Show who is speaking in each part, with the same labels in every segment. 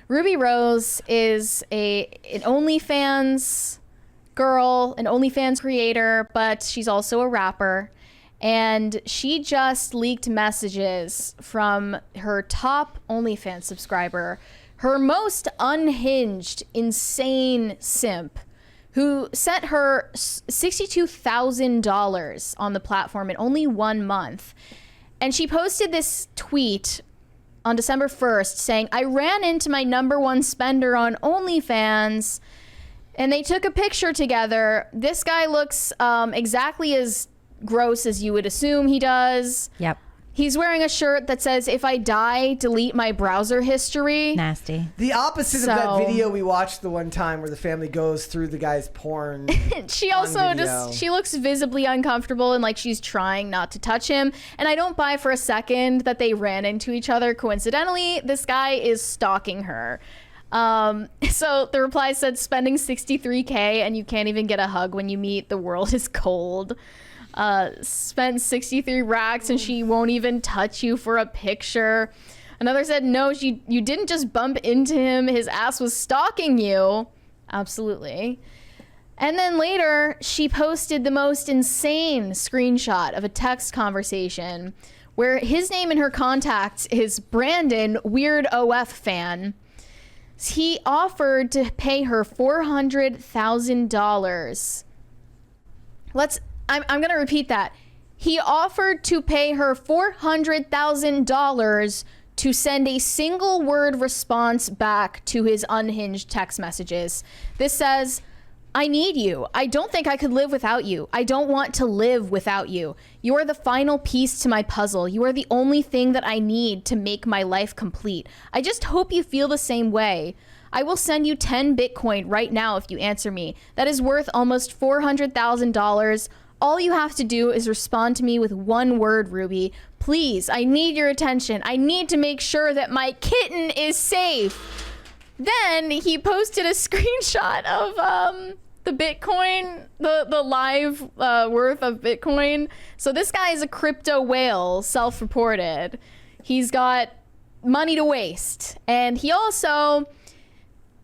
Speaker 1: Ruby Rose is an OnlyFans girl, an OnlyFans creator, but she's also a rapper. And she just leaked messages from her top OnlyFans subscriber, her most unhinged, insane simp, who sent her $62,000 on the platform in only 1 month. And she posted this tweet on December 1st saying, I ran into my #1 spender on OnlyFans, and they took a picture together. This guy looks exactly as gross as you would assume he does.
Speaker 2: Yep.
Speaker 1: He's wearing a shirt that says, if I die, delete my browser history.
Speaker 2: Nasty.
Speaker 3: The opposite of that video we watched the one time where the family goes through the guy's porn.
Speaker 1: She also she looks visibly uncomfortable and like she's trying not to touch him. And I don't buy for a second that they ran into each other coincidentally. This guy is stalking her. So the reply said, spending $63K and you can't even get a hug when you meet. The world is cold. Spent 63 racks and she won't even touch you for a picture. Another said, no, you didn't just bump into him. His ass was stalking you. Absolutely. And then later, she posted the most insane screenshot of a text conversation where his name in her contacts is Brandon, weird OF fan. He offered to pay her $400,000. I'm going to repeat that. He offered to pay her $400,000 to send a single word response back to his unhinged text messages. This says, I need you. I don't think I could live without you. I don't want to live without you. You are the final piece to my puzzle. You are the only thing that I need to make my life complete. I just hope you feel the same way. I will send you 10 Bitcoin right now if you answer me. That is worth almost $400,000. All you have to do is respond to me with one word, Ruby. Please, I need your attention. I need to make sure that my kitten is safe. Then he posted a screenshot of the Bitcoin, the live worth of Bitcoin. So this guy is a crypto whale, self-reported. He's got money to waste. And he also,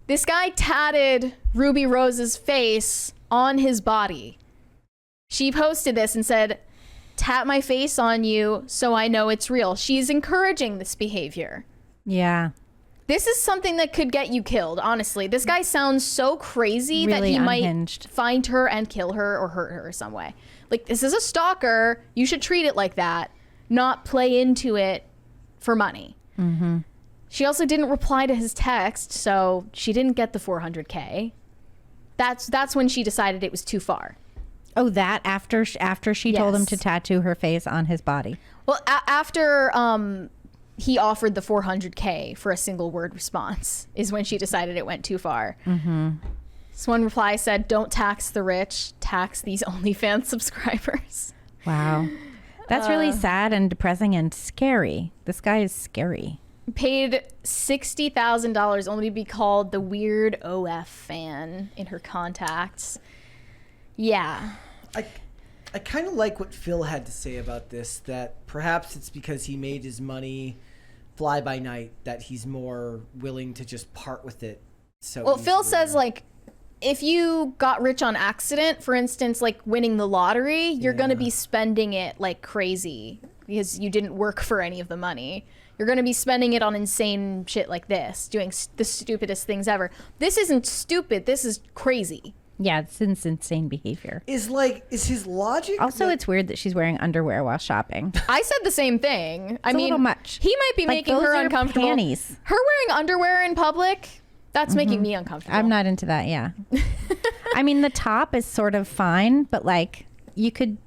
Speaker 1: this guy tatted Ruby Rose's face on his body. She posted this and said, tap my face on you so I know it's real. She's encouraging this behavior.
Speaker 2: Yeah.
Speaker 1: This is something that could get you killed, honestly. This guy sounds so crazy that he
Speaker 2: unhinged.
Speaker 1: might find her and kill her or hurt her some way. Like, this is a stalker. You should treat it like that, not play into it for money.
Speaker 2: Mm-hmm.
Speaker 1: She also didn't reply to his text, so she didn't get the $400K. That's when she decided it was too far.
Speaker 2: Oh, that after she told him to tattoo her face on his body.
Speaker 1: Well, after he offered the $400K for a single word response is when she decided it went too far.
Speaker 2: Mm-hmm.
Speaker 1: So one reply said, don't tax the rich, tax these OnlyFans subscribers.
Speaker 2: Wow. That's really sad and depressing and scary. This guy is scary.
Speaker 1: Paid $60,000 only to be called the weird OF fan in her contacts. Yeah.
Speaker 3: I kind of like what Phil had to say about this, that perhaps it's because he made his money fly by night that he's more willing to just part with it. So
Speaker 1: well, Phil says, like, if you got rich on accident, for instance, like winning the lottery, you're going to be spending it like crazy because you didn't work for any of the money. You're going to be spending it on insane shit like this, doing the stupidest things ever. This isn't stupid. This is crazy.
Speaker 2: Yeah, it's insane behavior.
Speaker 3: Is his logic?
Speaker 2: Also, it's weird that she's wearing underwear while shopping.
Speaker 1: I said the same thing.
Speaker 2: It's a little much.
Speaker 1: He might be making her uncomfortable.
Speaker 2: Panties.
Speaker 1: Her wearing underwear in public, that's making me uncomfortable.
Speaker 2: I'm not into that, yeah. I mean, the top is sort of fine, but like you could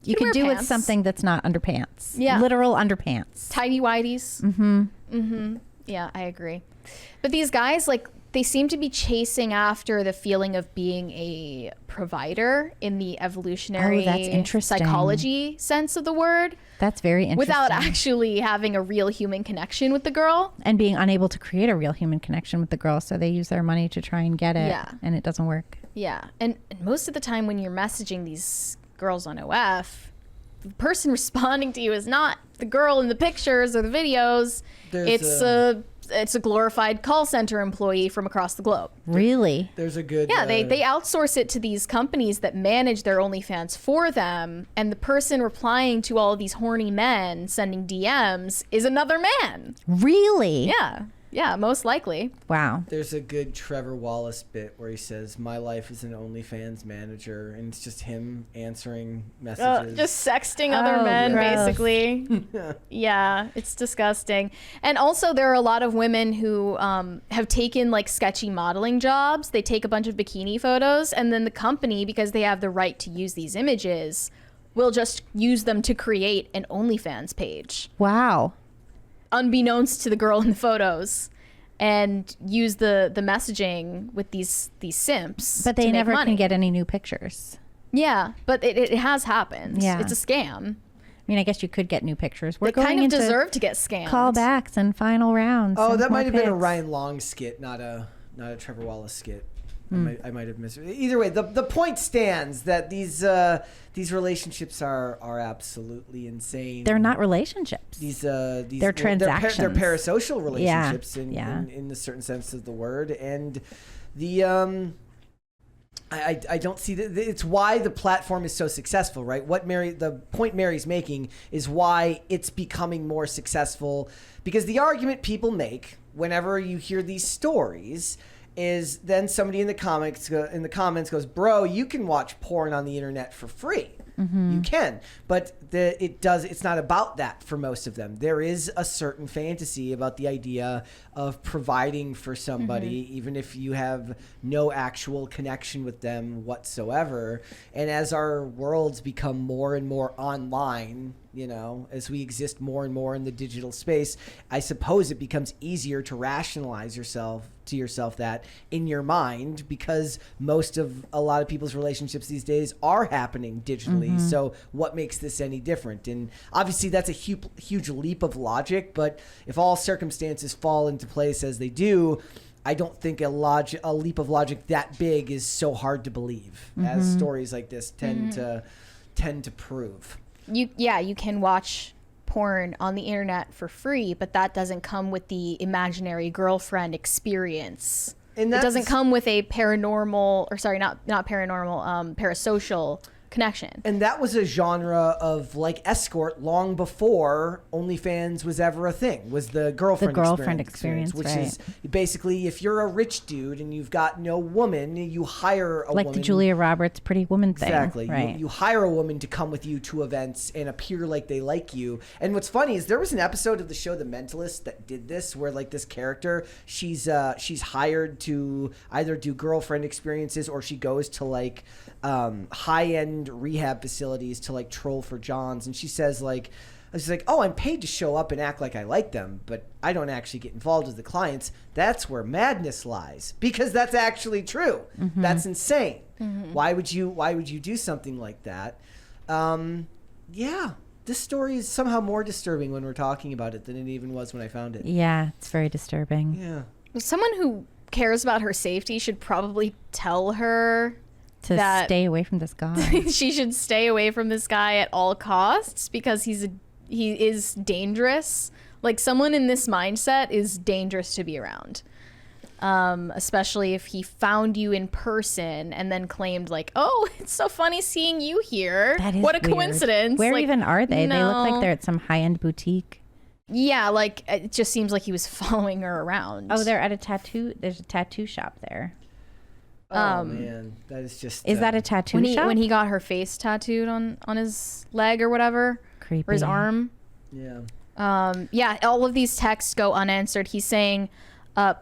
Speaker 2: do with something that's not underpants.
Speaker 1: Yeah.
Speaker 2: Literal underpants.
Speaker 1: Tidy whities.
Speaker 2: Mm-hmm.
Speaker 1: Mm-hmm. Yeah, I agree. But these guys, like, they seem to be chasing after the feeling of being a provider in the evolutionary psychology sense of the word.
Speaker 2: That's very interesting.
Speaker 1: Without actually having a real human connection with the girl.
Speaker 2: And being unable to create a real human connection with the girl, so they use their money to try and get it, and it doesn't work.
Speaker 1: Yeah, and most of the time when you're messaging these girls on OF, the person responding to you is not the girl in the pictures or the videos. It's a it's a glorified call center employee from across the globe.
Speaker 2: Really?
Speaker 3: There's a good...
Speaker 1: Yeah, they outsource it to these companies that manage their OnlyFans for them, and the person replying to all of these horny men sending DMs is another man.
Speaker 2: Really?
Speaker 1: Yeah, most likely.
Speaker 2: Wow.
Speaker 3: There's a good Trevor Wallace bit where he says, "My life as an OnlyFans manager," and it's just him answering messages.
Speaker 1: Just sexting other men,
Speaker 2: gross.
Speaker 1: basically. Yeah, it's disgusting. And also, there are a lot of women who have taken like sketchy modeling jobs. They take a bunch of bikini photos, and then the company, because they have the right to use these images, will just use them to create an OnlyFans page.
Speaker 2: Wow.
Speaker 1: Unbeknownst to the girl in the photos, and use the messaging with these simps.
Speaker 2: But they
Speaker 1: to make
Speaker 2: never
Speaker 1: money.
Speaker 2: can get any new pictures.
Speaker 1: Yeah, but it has happened.
Speaker 2: Yeah.
Speaker 1: It's a scam.
Speaker 2: I mean, I guess you could get new pictures. We're
Speaker 1: They
Speaker 2: going
Speaker 1: kind of
Speaker 2: into
Speaker 1: deserve to get scammed.
Speaker 2: callbacks and final rounds.
Speaker 3: Oh,
Speaker 2: and
Speaker 3: that
Speaker 2: more
Speaker 3: might have been a
Speaker 2: pics.
Speaker 3: Ryan Long skit, not a Trevor Wallace skit. I might have missed it. Either way, the point stands that these relationships are absolutely insane.
Speaker 2: They're not relationships.
Speaker 3: They're
Speaker 2: transactions.
Speaker 3: They're parasocial relationships
Speaker 2: Yeah.
Speaker 3: in the certain sense of the word, and the I don't see that. It's why the platform is so successful, right? The point Mary's making is why it's becoming more successful, because the argument people make whenever you hear these stories is then somebody in the comments goes, "Bro, you can watch porn on the internet for free." You can, but it's not about that for most of them. There is a certain fantasy about the idea of providing for somebody, even if you have no actual connection with them whatsoever. And as our worlds become more and more online, as we exist more and more in the digital space, I suppose it becomes easier to rationalize to yourself that in your mind, because a lot of people's relationships these days are happening digitally. So what makes this any different? And obviously that's a huge leap of logic, but if all circumstances fall into place as they do, I don't think a leap of logic that big is so hard to believe, as stories like this tend to prove.
Speaker 1: You can watch porn on the internet for free, but that doesn't come with the imaginary girlfriend experience.
Speaker 3: And
Speaker 1: it doesn't come with a paranormal, or sorry, not paranormal, parasocial connection.
Speaker 3: And that was a genre of escort long before OnlyFans was ever a thing, was the girlfriend experience, which
Speaker 2: right.
Speaker 3: is basically if you're a rich dude and you've got no woman, you hire a woman.
Speaker 2: Like the Julia Roberts Pretty Woman thing.
Speaker 3: Exactly.
Speaker 2: Right.
Speaker 3: You hire a woman to come with you to events and appear like they like you. And what's funny is there was an episode of the show The Mentalist that did this, where this character, she's hired to either do girlfriend experiences, or she goes to high-end rehab facilities to troll for Johns, and she says she's like, "Oh, I'm paid to show up and act like I like them, but I don't actually get involved with the clients. That's where madness lies," because that's actually true. That's insane. Why would you do something like that? This story is somehow more disturbing when we're talking about it than it even was when I found it.
Speaker 2: Yeah, it's very disturbing.
Speaker 3: Yeah.
Speaker 1: Someone who cares about her safety should probably tell her
Speaker 2: to stay away from this guy.
Speaker 1: she should stay away from this guy at all costs, because he is dangerous. Someone in this mindset is dangerous to be around. Especially if he found you in person and then claimed "Oh, it's so funny seeing you here.
Speaker 2: That is
Speaker 1: what a
Speaker 2: weird.
Speaker 1: coincidence."
Speaker 2: Where even are they?
Speaker 1: No.
Speaker 2: They look like they're at some high-end boutique.
Speaker 1: Yeah, it just seems like he was following her around.
Speaker 2: Oh, they're at there's a tattoo shop there.
Speaker 3: Oh man, that is just.
Speaker 2: Is that a tattoo shop?
Speaker 1: When he got her face tattooed on his leg or whatever,
Speaker 2: Creepy.
Speaker 1: or his arm.
Speaker 3: Yeah.
Speaker 1: All of these texts go unanswered. He's saying,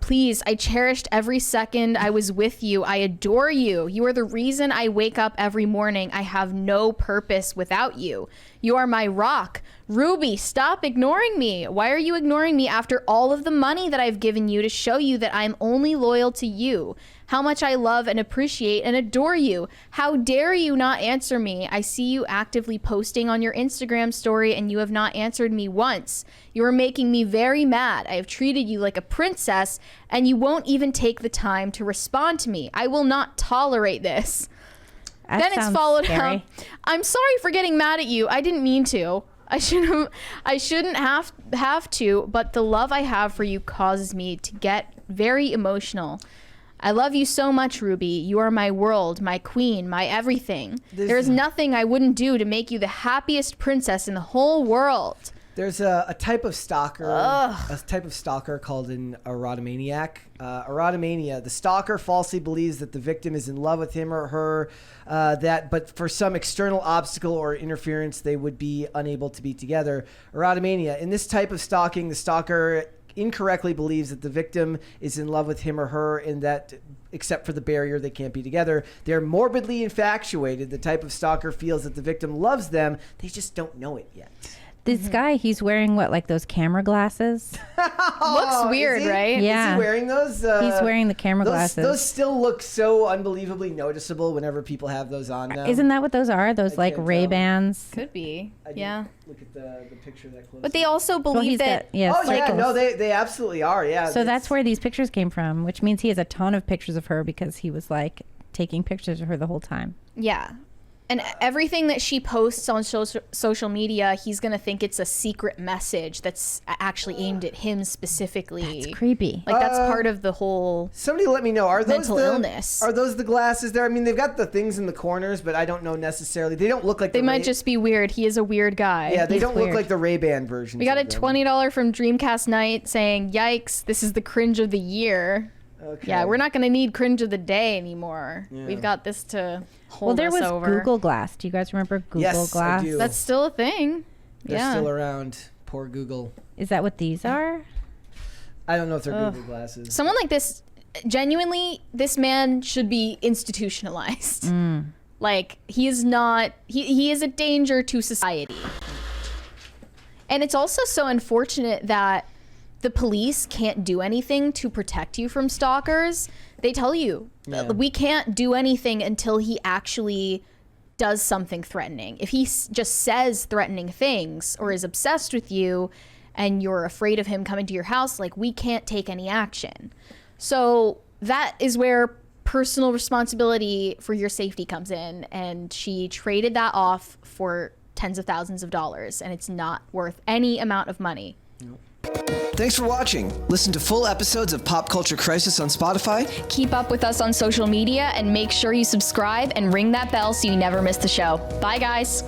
Speaker 1: "Please, I cherished every second I was with you. I adore you. You are the reason I wake up every morning. I have no purpose without you. You are my rock. Ruby, stop ignoring me. Why are you ignoring me after all of the money that I've given you to show you that I'm only loyal to you? How much I love and appreciate and adore you. How dare you not answer me? I see you actively posting on your Instagram story and you have not answered me once. You are making me very mad. I have treated you like a princess and you won't even take the time to respond to me. I will not tolerate this."
Speaker 2: That
Speaker 1: Then it's
Speaker 2: sounds
Speaker 1: followed
Speaker 2: scary.
Speaker 1: up, "I'm sorry for getting mad at you. I didn't mean to. I shouldn't have to, but the love I have for you causes me to get very emotional. I love you so much, Ruby. You are my world, my queen, my everything. There's nothing I wouldn't do to make you the happiest princess in the whole world.
Speaker 3: There's a type of stalker, called an erotomaniac. Erotomania. The stalker falsely believes that the victim is in love with him or her, but for some external obstacle or interference, they would be unable to be together. Erotomania. In this type of stalking, the stalker incorrectly believes that the victim is in love with him or her, and that except for the barrier, they can't be together. They're morbidly infatuated. The type of stalker feels that the victim loves them. They just don't know it yet.
Speaker 2: This guy, he's wearing what, like those camera glasses?
Speaker 1: Looks weird, right?
Speaker 2: Yeah.
Speaker 3: Is he wearing those?
Speaker 2: He's wearing the camera glasses.
Speaker 3: Those still look so unbelievably noticeable whenever people have those on now.
Speaker 2: Isn't that what those are? Those like Ray-Bans?
Speaker 1: Could be. Yeah.
Speaker 3: Look at the picture that close.
Speaker 1: But they also believe that.
Speaker 3: They absolutely are. Yeah.
Speaker 2: So that's where these pictures came from, which means he has a ton of pictures of her because he was like taking pictures of her the whole time.
Speaker 1: Yeah. And everything that she posts on social media, he's going to think it's a secret message that's actually aimed at him specifically.
Speaker 2: That's creepy.
Speaker 1: Like, that's part of the whole
Speaker 3: somebody let me know. Are those
Speaker 1: mental illness.
Speaker 3: Are those the glasses there? I mean, they've got the things in the corners, but I don't know necessarily. They don't look like
Speaker 1: They might just be weird. He is a weird guy.
Speaker 3: Yeah, they don't
Speaker 2: weird.
Speaker 3: look like the Ray-Ban version.
Speaker 1: We got a $20 from Dreamcast Night saying, yikes, this is the cringe of the year.
Speaker 3: Okay.
Speaker 1: Yeah, we're not going to need cringe of the day anymore. Yeah. We've got this to hold us over.
Speaker 2: Well, there was Google Glass. Do you guys remember Google Glass?
Speaker 3: I do.
Speaker 1: That's still a thing.
Speaker 3: They're still around. Poor Google.
Speaker 2: Is that what these are?
Speaker 3: I don't know if they're Google glasses.
Speaker 1: Someone like this, genuinely, this man should be institutionalized. Like, he is not, he is a danger to society. And it's also so unfortunate that the police can't do anything to protect you from stalkers. They tell you, we can't do anything until he actually does something threatening. If he just says threatening things or is obsessed with you and you're afraid of him coming to your house, like, we can't take any action. So that is where personal responsibility for your safety comes in. And she traded that off for tens of thousands of dollars, and it's not worth any amount of money.
Speaker 3: Nope. Thanks for watching. Listen to full episodes of Pop Culture Crisis on Spotify.
Speaker 1: Keep up with us on social media and make sure you subscribe and ring that bell so you never miss the show. Bye, guys.